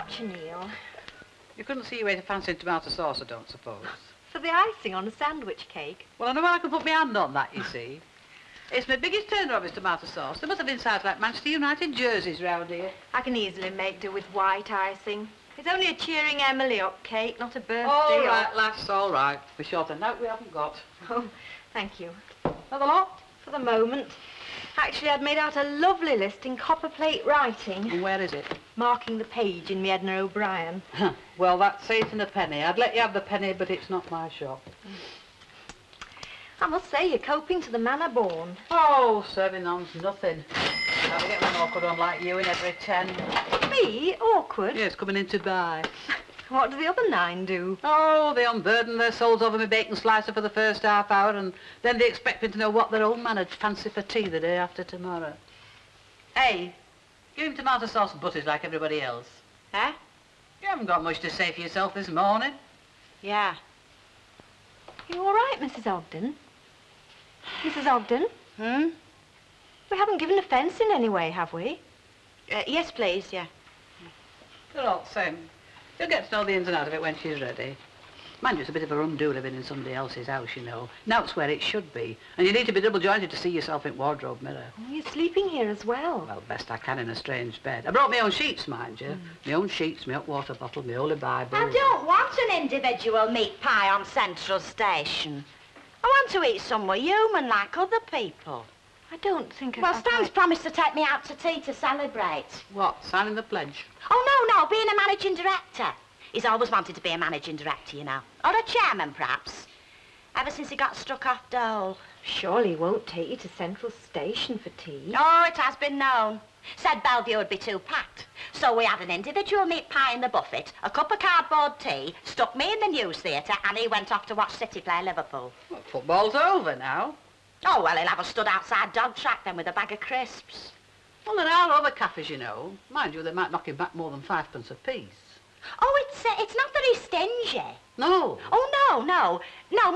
much, Neil. You couldn't see your way to fancy tomato sauce, I don't suppose. For the icing on a sandwich cake. Well, I know I can put my hand on that, you see. It's my biggest turnover is tomato sauce. There must have been sides like Manchester United jerseys round here. I can easily make do with white icing. It's only a cheering Emily up cake, not a birthday. All right, lass, all right. We're short a note we haven't got. Oh, thank you. Another lot? For the moment. Actually, I'd made out a lovely list in copperplate writing. And where is it? Marking the page in me Edna O'Brien. Well, that's 8 and a penny. I'd let you have the penny, but it's not my shop. I must say, you're coping to the manner born. Oh, serving on's nothing. I'll get one awkward one like you in every 10. Me? Awkward? Yes, coming in to buy. What do the other 9 do? Oh, they unburden their souls over my bacon slicer for the first half hour, and then they expect me to know what their old man would fancy for tea the day after tomorrow. Hey, give him tomato sauce and butters like everybody else. Eh? You haven't got much to say for yourself this morning. Yeah. You all right, Mrs. Ogden? Mrs. Ogden? Hmm? We haven't given offence in any way, have we? Yes, please, yeah. They're all the same. You'll get to know the ins and outs of it when she's ready. Mind you, it's a bit of a undo living in somebody else's house, you know. Now it's where it should be. And you need to be double-jointed to see yourself in wardrobe mirror. Oh, you're sleeping here as well. Well, best I can in a strange bed. I brought my own sheets, mind you. My own sheets, my hot water bottle, my holy Bible. I don't want an individual meat pie on Central Station. I want to eat somewhere human like other people. I don't think Well, Stan's promised to take me out to tea to celebrate. What, signing the pledge? Oh, no, being a managing director. He's always wanted to be a managing director, you know. Or a chairman, perhaps. Ever since he got struck off dole. Surely he won't take you to Central Station for tea. Oh, it has been known. Said Bellevue would be too packed. So we had an individual meat pie in the buffet, a cup of cardboard tea, stuck me in the news theatre, and he went off to watch City play Liverpool. Well, football's over now. Oh, well, he'll have us stood outside dog track then with a bag of crisps. Well, there are other cafes, you know. Mind you, they might knock him back more than 5p a piece. Oh, it's not that he's stingy. No. Oh, no. No,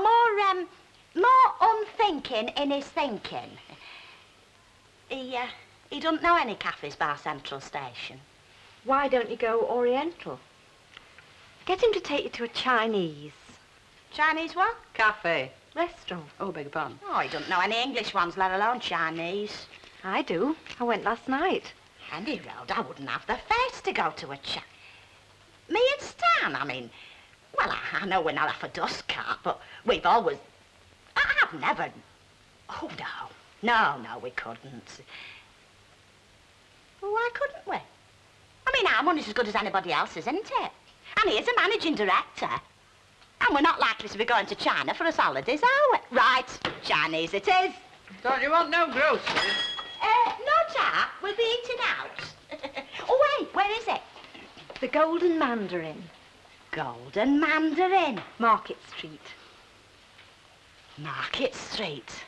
more unthinking in his thinking. He doesn't know any cafes bar Central Station. Why don't you go Oriental? Get him to take you to a Chinese. Chinese what? Cafe. Restaurant. Oh, beg your pardon. Oh, he doesn't know any English ones, let alone Chinese. I do. I went last night. Any road, I wouldn't have the face to go to a Me and Stan, I mean, well, I know we're not off a dust cart, but we've always... I've never... Oh, no. No, we couldn't. Well, why couldn't we? I mean, our money's as good as anybody else's, isn't it? And he is a managing director. And we're not likely to be going to China for us holidays, are we? Right, Chinese it is. Don't you want no groceries? No, Jack, we'll be eating out. Oh, wait, where is it? The Golden Mandarin. Golden Mandarin. Market Street. Market Street.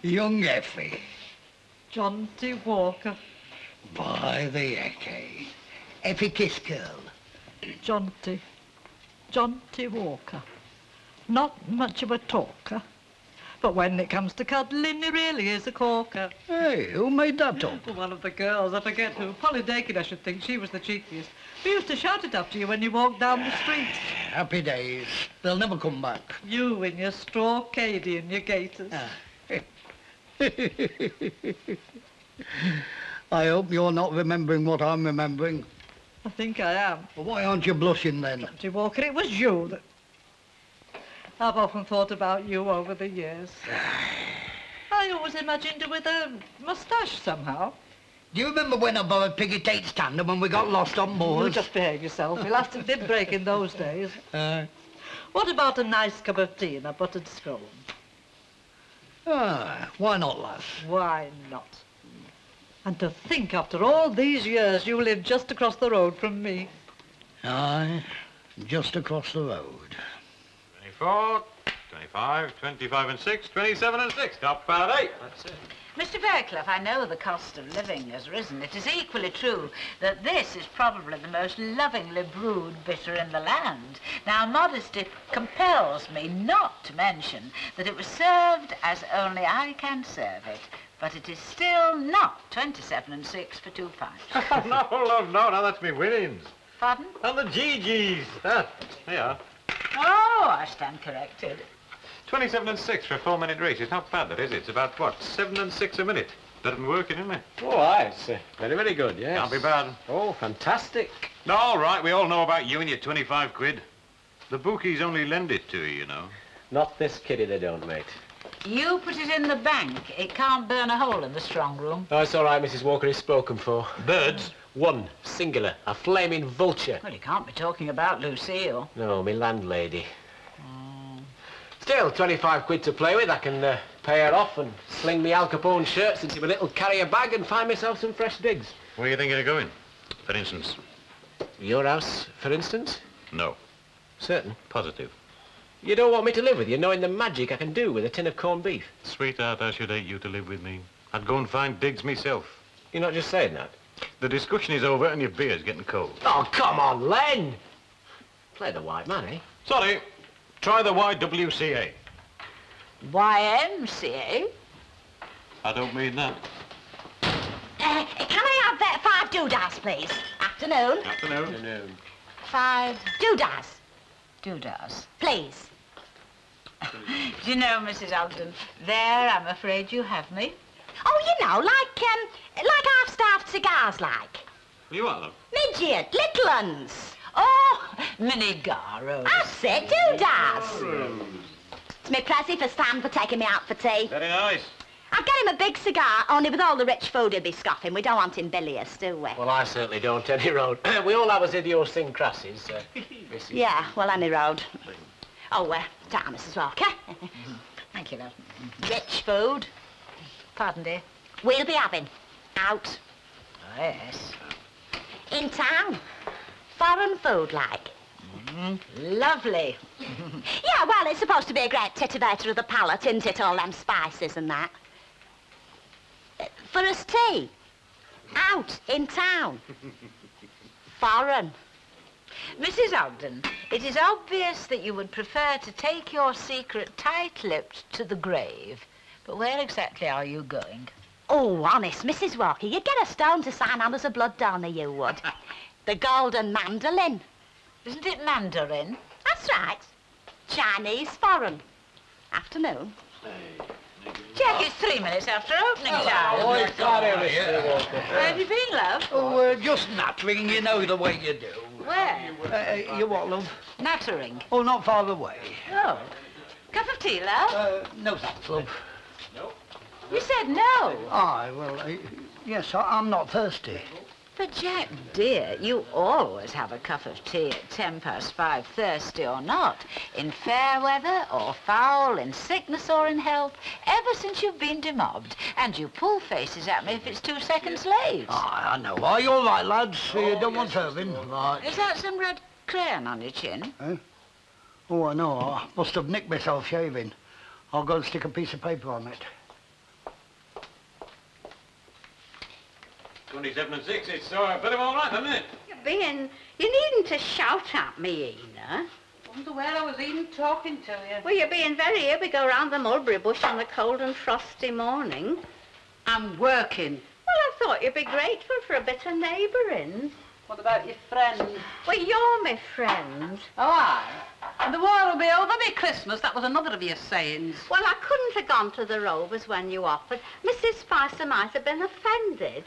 Young Effie. John T. Walker. By the Ecke. Effie Kiss Girl. John T. Walker. Not much of a talker, but when it comes to cuddling, he really is a corker. Hey, who made that up? One of the girls, I forget who. Polly Dakin, I should think. She was the cheekiest. We used to shout it after you when you walked down the street. Happy days. They'll never come back. You in your straw cadie and your gaiters. I hope you're not remembering what I'm remembering. I think I am. Well, why aren't you blushing then? John T. Walker, it was you that... I've often thought about you over the years. I always imagined you with a moustache somehow. Do you remember when I borrowed Piggy Tate's tandem when we got lost on You moors? just behave yourself. Elastic did break in those days. What about a nice cup of tea and a buttered scone? Why not, lass? Why not? And to think after all these years you live just across the road from me. Aye, just across the road. 24, 25, 25 and 6, 27 and 6. Not bad, 8. That's it. Mr. Fairclough, I know the cost of living has risen. It is equally true that this is probably the most lovingly brewed bitter in the land. Now, modesty compels me not to mention that it was served as only I can serve it, but it is still not 27 and 6 for £2. No, that's me winnings. Pardon? And the GGs. There you are. Oh, I stand corrected. 27 and 6 for a 4-minute race. It's not bad, that is. It's about, what, 7 and 6 a minute. Better than working, isn't it? Oh, aye, it's very, very good, yes. Can't be bad. Oh, fantastic. All right, we all know about you and your 25 quid. The bookies only lend it to you, you know. Not this kiddie, they don't, mate. You put it in the bank. It can't burn a hole in the strong room. Oh, it's all right, Mrs. Walker, it's spoken for. Birds? One, singular, a flaming vulture. Well, you can't be talking about Lucille. No, me landlady. Still, 25 quid to play with. I can pay her off and sling me Al Capone shirts into my little carrier bag and find myself some fresh digs. Where are you thinking of going, for instance? Your house, for instance? No. Certain. Positive. You don't want me to live with you, knowing the magic I can do with a tin of corned beef? Sweetheart, I should hate you to live with me. I'd go and find digs myself. You're not just saying that? The discussion is over and your beer's getting cold. Oh, come on, Len! Play the white man, eh? Sorry. Try the YWCA. YMCA? I don't mean that. Can I have 5 doodahs, please? Afternoon. Afternoon. 5 doodahs, Doodahs. please. Do you know, Mrs. Ogden, there I'm afraid you have me. Oh, you know, like half-starved cigars, like. You what, love? Midget, little uns. Oh, minigaros. That's it, doodahs. It's me Prezi for Stan for taking me out for tea. Very nice. I've got him a big cigar, only with all the rich food he'd be scoffing. We don't want him bilious, do we? Well, I certainly don't, any road. We all have us idiosyncrasies, Mrs. Yeah, well, any road. Oh, down, Mrs. Walker. Thank you, love. Rich food. Pardon, dear. We'll be having. Out. Oh, yes. In town. Foreign food, like. Lovely. Yeah, well, it's supposed to be a great titivator of the palate, isn't it? All them spices and that. For us tea. Out. In town. Foreign. Mrs. Ogden, it is obvious that you would prefer to take your secret tight-lipped to the grave. But where exactly are you going? Oh, honest, Mrs. Walker, you'd get a stone to sign on as a blood donor, you would. The golden mandolin. Isn't it Mandarin? That's right. Chinese foreign. Afternoon. Jack, it's 3 minutes after opening time. Oh, it's got Mr. Walker. Where have you been, love? Oh, just nattering, you know the way you do. Where? You what, love? Nattering. Oh, not far away. Oh. Cup of tea, love? No thanks, love. You said no. Aye, well, yes, I'm not thirsty. But, Jack, dear, you always have a cup of tea at 5:10, thirsty or not, in fair weather or foul, in sickness or in health, ever since you've been demobbed. And you pull faces at me if it's 2 seconds late. Aye, I know. Are you all right, lads? You don't want serving? Right. Is that some red crayon on your chin? Eh? Oh, I know. I must have nicked myself shaving. I'll go and stick a piece of paper on it. 27 and 6, it's a bit of all right, isn't it? You needn't to shout at me, Ina. Wonder where I was even talking to you. Well, you're being very here. We go round the mulberry bush on the cold and frosty morning. I'm working. Well, I thought you'd be grateful for a bit of neighbouring. What about your friend? Well, you're my friend. Oh, aye. And the war will be over by Christmas. That was another of your sayings. Well, I couldn't have gone to the Rovers when you offered. Mrs. Spicer might have been offended.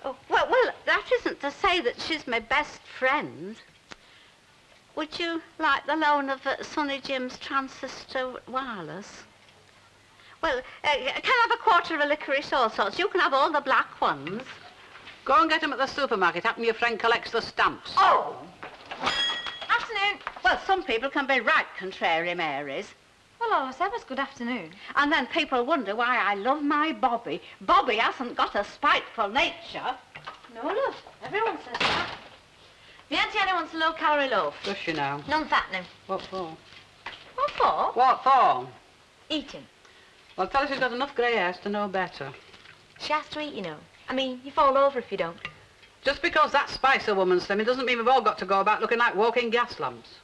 Oh, well, that isn't to say that she's my best friend. Would you like the loan of Sonny Jim's transistor wireless? Well, can I have a quarter of a licorice all sorts? You can have all the black ones. Go and get them at the supermarket. Happen your friend collects the stamps. Oh! Afternoon. Well, some people can be right contrary, Marys. Well, all I said was good afternoon. And then people wonder why I love my Bobby. Bobby hasn't got a spiteful nature. No, love. Everyone says that. My Auntie Annie wants a low-calorie loaf. Does she now? Non-fattening. What for? What for? What for? Eating. Well, tell her she's got enough grey hairs to know better. She has to eat, you know. I mean, you fall over if you don't. Just because that Spicer woman's slimming doesn't mean we've all got to go about looking like walking gas lamps.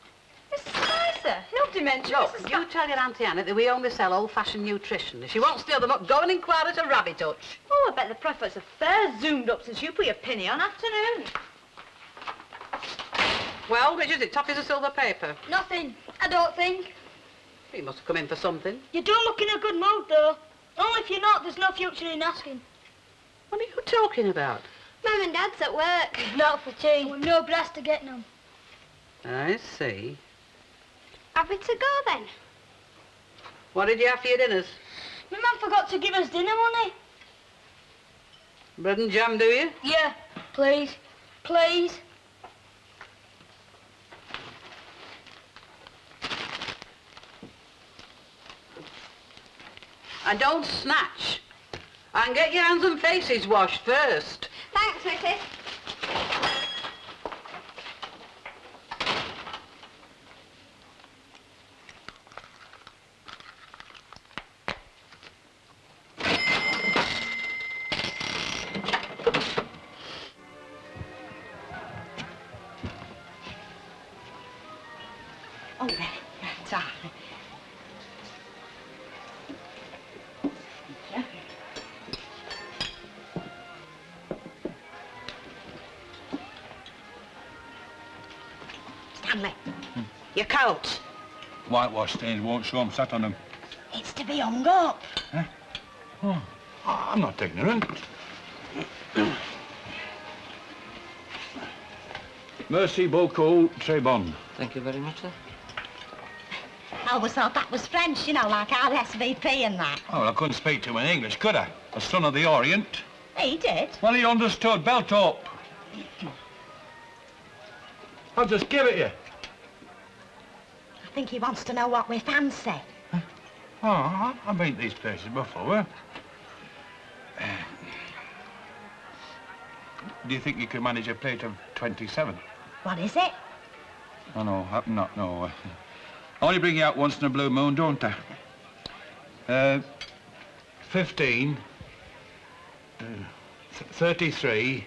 Mrs. Spicer, nobody mentioned Look, Mrs. you tell your Auntie Annie that we only sell old-fashioned nutrition. If she won't steal them up, go and inquire at a rabbit hutch. Oh, I bet the profits are fair zoomed up since you put your penny on afternoon. Well, which is it, toffees or silver paper? Nothing, I don't think. He must have come in for something. You do look in a good mood, though. Only if you're not, there's no future in asking. What are you talking about? Mum and Dad's at work. Not for tea. With no brass to get none. I see. Have we to go, then? What did you have for your dinners? My mum forgot to give us dinner money. Bread and jam, do you? Yeah, please. Please. And don't snatch. And get your hands and faces washed first. Thanks, Mrs. Oh, there. Darling. Stanley, your coat. Whitewash stains won't show 'em sat on them. It's to be hung up. Oh, I'm not ignorant. Merci beaucoup, très bon. Thank you very much, sir. I always thought that was French, you know, like RSVP and that. Oh, well, I couldn't speak to him in English, could I? A son of the Orient. He did. Well, he understood. Belt up. I'll just give it you. I think he wants to know what we fancy. Oh, I've been to these places before. Do you think you could manage a plate of 27? What is it? Oh, no, not, no. I only bring you out once in a blue moon, don't I? 15, 33,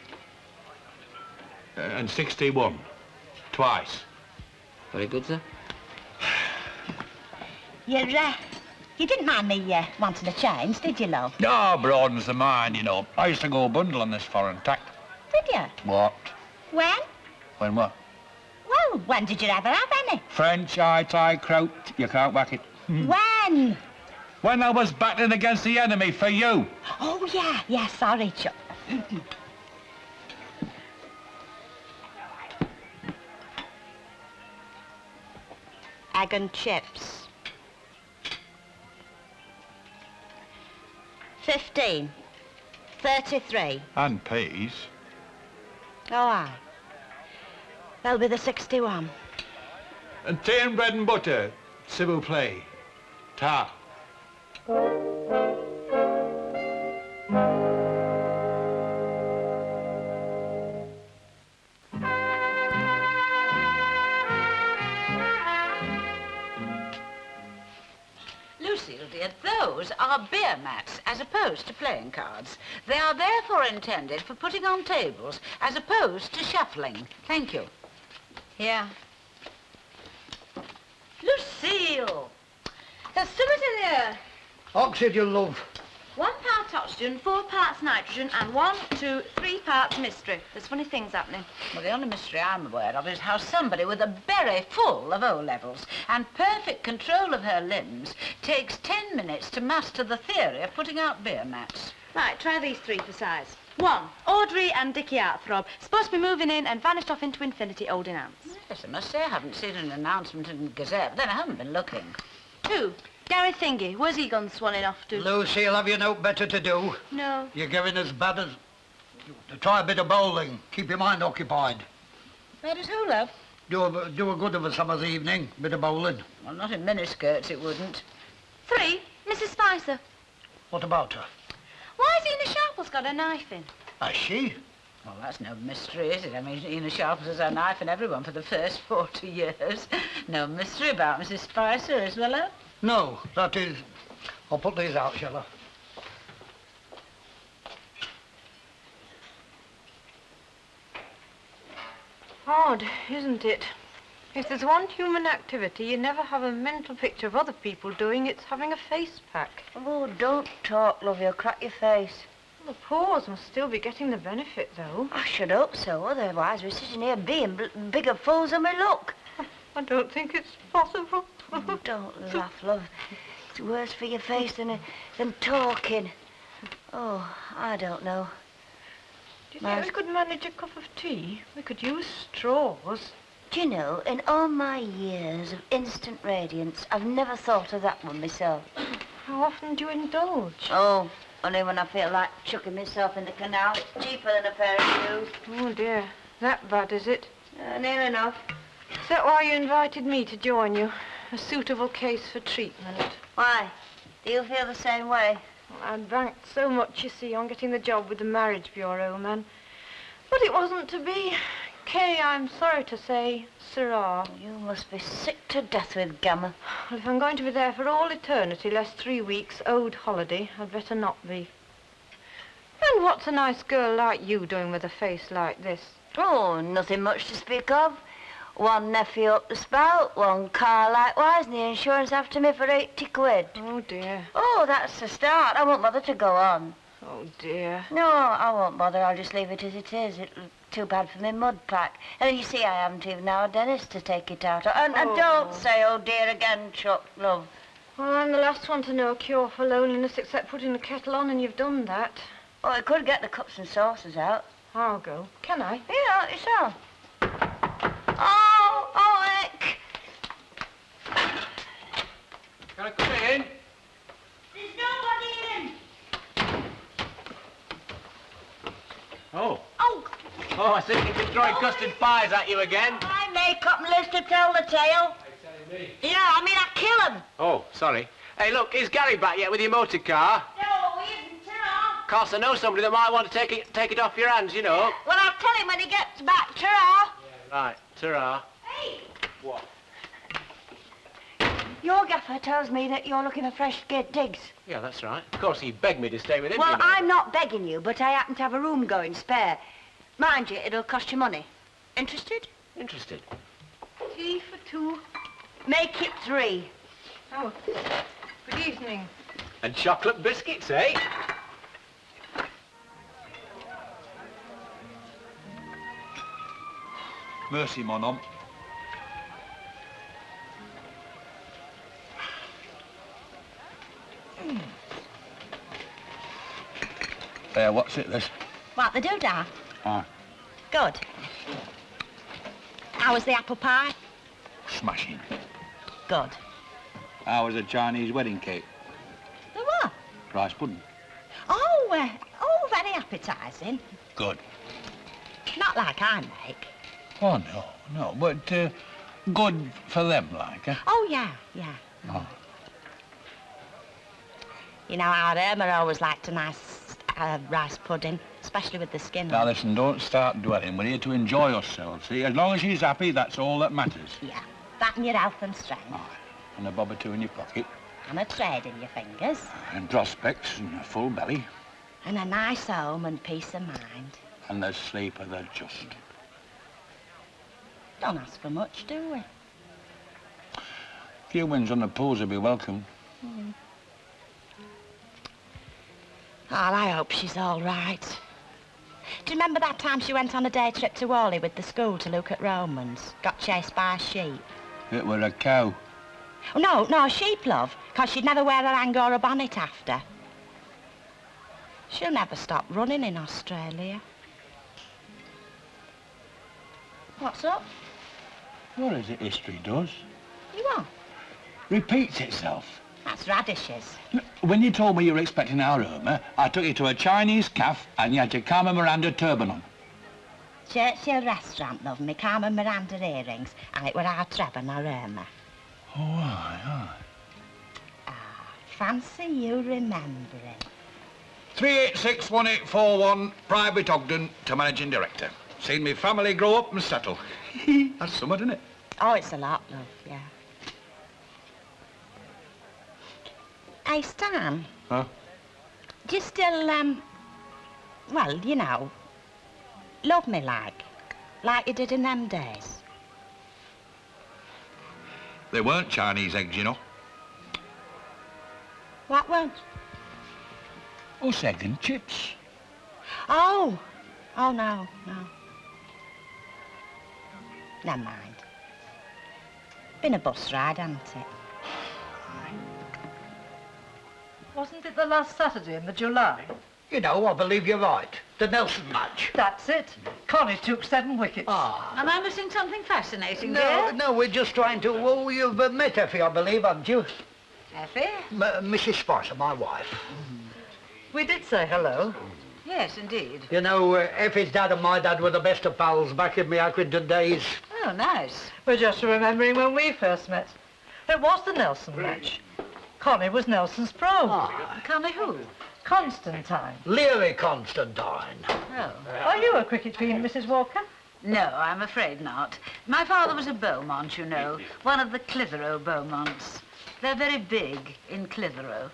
and 61. Twice. Very good, sir. You didn't mind me wanting to change, did you, love? No, broadens the mind, you know. I used to go bundle on this foreign tack. Did you? What? When? When what? Well, when did you ever have any? French, high kraut. You can't whack it. When? When I was battling against the enemy for you. Oh, yeah. Yeah, sorry, Chuck. Egg and chips. 15. 33. And peas. Oh, aye. They'll be the 61. And tea and bread and butter, s'il vous plaît. Ta. Lucille, dear, those are beer mats as opposed to playing cards. They are therefore intended for putting on tables as opposed to shuffling. Thank you. Yeah. Lucille! There's something in here. Oxygen, love. 1 part oxygen, 4 parts nitrogen, and 1, 2, 3 parts mystery. There's funny things happening. Well, the only mystery I'm aware of is how somebody with a berry full of O-levels and perfect control of her limbs takes 10 minutes to master the theory of putting out beer mats. Right, try these 3 for size. 1, Audrey and Dickie Heartthrob. Supposed to be moving in and vanished off into infinity holding hands. Yes, I must say I haven't seen an announcement in the Gazette, but then I haven't been looking. 2, Gary Thingy. Where's he gone swanning off to? Lucille, have you no better to do? No. You're getting as bad as... Try a bit of bowling. Keep your mind occupied. Where does who, love? Do a good of a summer's evening. Bit of bowling. Well, not in miniskirts, it wouldn't. 3, Mrs. Spicer. What about her? Why has Ina Sharple's got a knife in? Has she? Well, that's no mystery, is it? I mean, Ina sharpens as a knife and everyone for the first 40 years. No mystery about Mrs. Spicer, is there, love? No, that is... I'll put these out, shall I? Odd, isn't it? If there's one human activity you never have a mental picture of other people doing, it's having a face pack. Oh, don't talk, love, you'll crack your face. The poors must still be getting the benefit, though. I should hope so, otherwise we're sitting here being bigger fools than we look. I don't think it's possible. Oh, don't laugh, love. It's worse for your face than talking. Oh, I don't know. Do you think we could manage a cup of tea? We could use straws. Do you know, in all my years of instant radiance, I've never thought of that one myself. How often do you indulge? Oh, only when I feel like chucking myself in the canal. It's cheaper than a pair of shoes. Oh, dear. That bad, is it? Near enough. Is that why you invited me to join you? A suitable case for treatment. Why? Do you feel the same way? Well, I'd banked so much, you see, on getting the job with the Marriage Bureau man. But it wasn't to be. Kay, I'm sorry to say, sirrah. You must be sick to death with Gamma. Well, if I'm going to be there for all eternity, less 3 weeks owed holiday, I'd better not be. And what's a nice girl like you doing with a face like this? Oh, nothing much to speak of. One nephew up the spout, one car likewise, and the insurance after me for 80 quid. Oh, dear. Oh, that's the start. I won't bother to go on. Oh, dear. No, I won't bother. I'll just leave it as it is. It'll too bad for me mud pack. And you see, I haven't even now a dentist to take it out. And don't say, oh dear, again, Chuck, love. Well, I'm the last one to know a cure for loneliness except putting the kettle on, and you've done that. Oh, I could get the cups and saucers out. I'll go. Can I? Yeah, yourself. Oh, Nick. Can I come in? There's nobody in. Oh. Oh. Oh, I think he's been throwing custard pies at you again. I make up lives to tell the tale. Yeah, I mean, I kill him. Oh, sorry. Hey, look, is Gary back yet with your motor car? No, he isn't, ta-ra. Of course, I know somebody that might want to take it off your hands, you know. Well, I'll tell him when he gets back, ta-ra. Right, ta-ra. Hey. What? Your gaffer tells me that you're looking for fresh digs. Yeah, that's right. Of course, he begged me to stay with him. Well, you know. I'm not begging you, but I happen to have a room going spare. Mind you, it'll cost you money. Interested? Interested. Tea for two. Make it 3. Oh, good evening. And chocolate biscuits, eh? Mercy, mon homme. There, what's it, this? What, the doodah? Ah, Good. How was the apple pie? smashing. Good. How was a Chinese wedding cake? The what? Rice pudding. Oh, very appetising. Good. Not like I make. Oh, no, but good for them, like, eh? Oh, yeah. Oh. You know, our Irma always liked a nice rice pudding, especially with the skin Now, on. listen, don't start dwelling. We're here to enjoy ourselves, see? As long as she's happy, that's all that matters. Yeah, that and your health and strength. Aye. And a bob or two in your pocket. And a trade in your fingers. And prospects and a full belly. And a nice home and peace of mind. And the sleep of the just. Don't ask for much, do we? Few wins on the pools will be welcome. Oh, I hope she's all right. Do you remember that time she went on a day trip to Whalley with the school to look at Romans? Got chased by a sheep? It were a cow. Oh, no, a sheep, love, 'cause she'd never wear a Angora bonnet after. She'll never stop running in Australia. What's up? What is it history does? You what? Repeats itself. That's radishes. When you told me you were expecting our Irma, I took you to a Chinese cafe and you had your Carmen Miranda turban on. Churchill restaurant, love, me Carmen Miranda earrings, and it were our Trevor nor Irma. Oh, aye. Fancy you remembering. 3861841, Private Ogden to Managing Director. Seen me family grow up and settle. That's somewhat, isn't it? Oh, it's a lot, love, yeah. Hey, Stan. Huh? Do you still, well, you know, love me like you did in them days? They weren't Chinese eggs, you know. What weren't? Us egg and chips. Oh, no, no. Never mind. Been a bus ride, hasn't it? Wasn't it the last Saturday in the July? You know, I believe you're right. The Nelson match. That's it. Connie took 7 wickets. Ah. Am I missing something fascinating, No, dear? no, we're just trying to... Oh, you've met Effie, I believe, haven't you? Effie? Mrs. Spicer, my wife. We did say hello. Yes, indeed. You know, Effie's dad and my dad were the best of pals back in my Accrington days. Oh, nice. We're just remembering when we first met. It was the Nelson match. Connie was Nelson's pro. Connie who? Constantine. Leary Constantine. Oh. Are you a cricket fiend, Mrs. Walker? No, I'm afraid not. My father was a Beaumont, you know, one of the Clitheroe Beaumonts. They're very big in Clitheroe.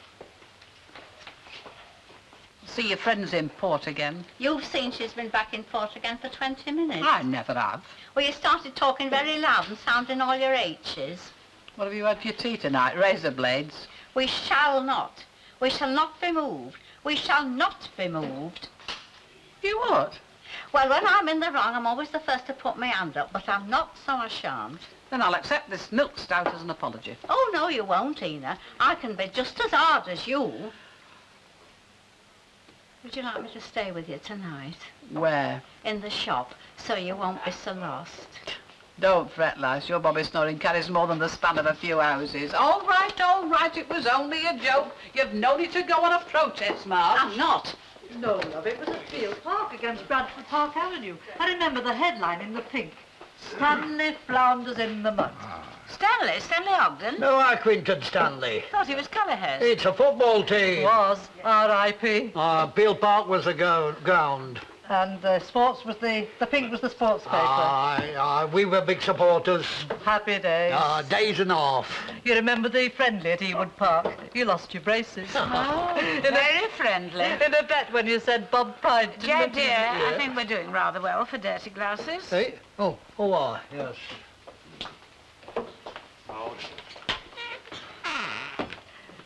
See your friends in port again? You've seen she's been back in port again for 20 minutes. I never have. Well, you started talking very loud and sounding all your H's. What have you had for your tea tonight? Razor blades? We shall not. We shall not be moved. We shall not be moved. You what? Well, when I'm in the wrong, I'm always the first to put my hand up, but I'm not, so I shan't. Then I'll accept this milk stout as an apology. Oh, no, you won't, Ina. I can be just as hard as you. Would you like me to stay with you tonight? Where? In the shop, so you won't be so lost. Don't fret, lass. Your Bobby snoring carries more than the span of a few houses. All right, it was only a joke. You've no need to go on a protest march. I'm not. No, love, it was at Field Park against Bradford Park Avenue. I remember the headline in the pink. Stanley flounders in the mud. Stanley Ogden? No, Accrington Stanley. Thought he was Callahurst. It's a football team. Was R.I.P. Peel Park was the ground. And the pink was the sports paper. We were big supporters. Happy days. Days and a half. You remember the friendly at Ewood Park? You lost your braces. Oh, very friendly. In a bet when you said Bob Pride. Dear, I think we're doing rather well for dirty glasses. Hey? Oh, yes.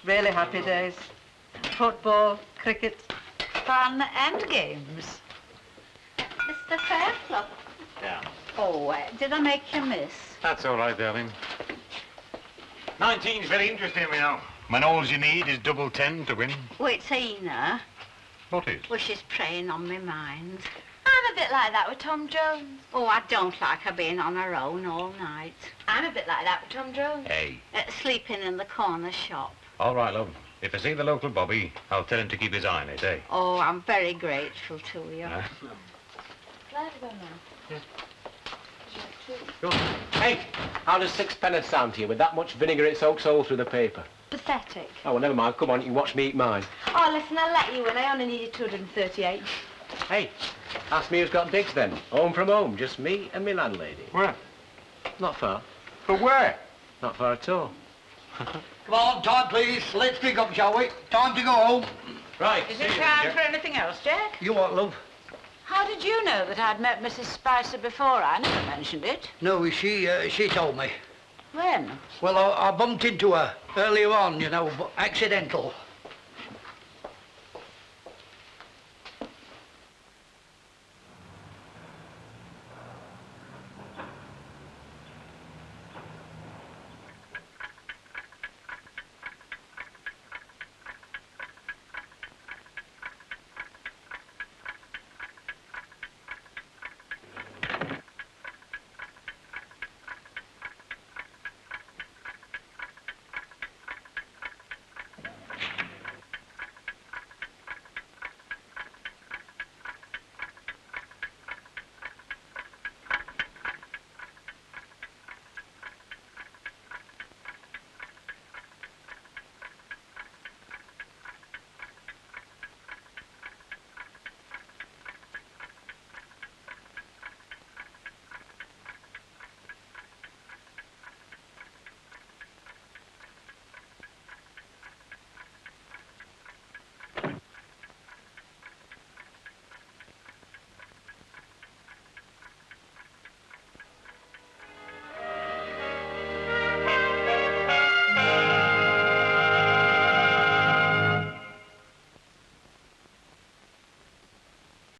Really happy days. Football, cricket. Fun and games. Mr. Fairclough. Yeah. Oh, did I make you miss? That's all right, darling. 19's very interesting, you know. When all you need is double 10 to win. Oh, it's Ina. What is? Well, she's preying on my mind. I'm a bit like that with Tom Jones. Oh, I don't like her being on her own all night. I'm a bit like that with Tom Jones. Hey. Sleeping in the corner shop. All right, love. If I see the local Bobby, I'll tell him to keep his eye on it, eh? Oh, I'm very grateful to you. Go on. Hey, how does sixpence sound to you with that much vinegar it soaks all through the paper? Pathetic. Oh, well, never mind. Come on, you can watch me eat mine. Oh, listen, I'll let you in. I only needed 238. Hey, ask me who's got digs then. Home from home, just me and me landlady. Where? Not far. But where? Not far at all. Come on, time please. Let's pick up, shall we? Time to go home. Right. Is it time for anything else, Jack? You what, love? How did you know that I'd met Mrs. Spicer before? I never mentioned it. No, she told me. When? Well, I bumped into her earlier on, you know, but accidental.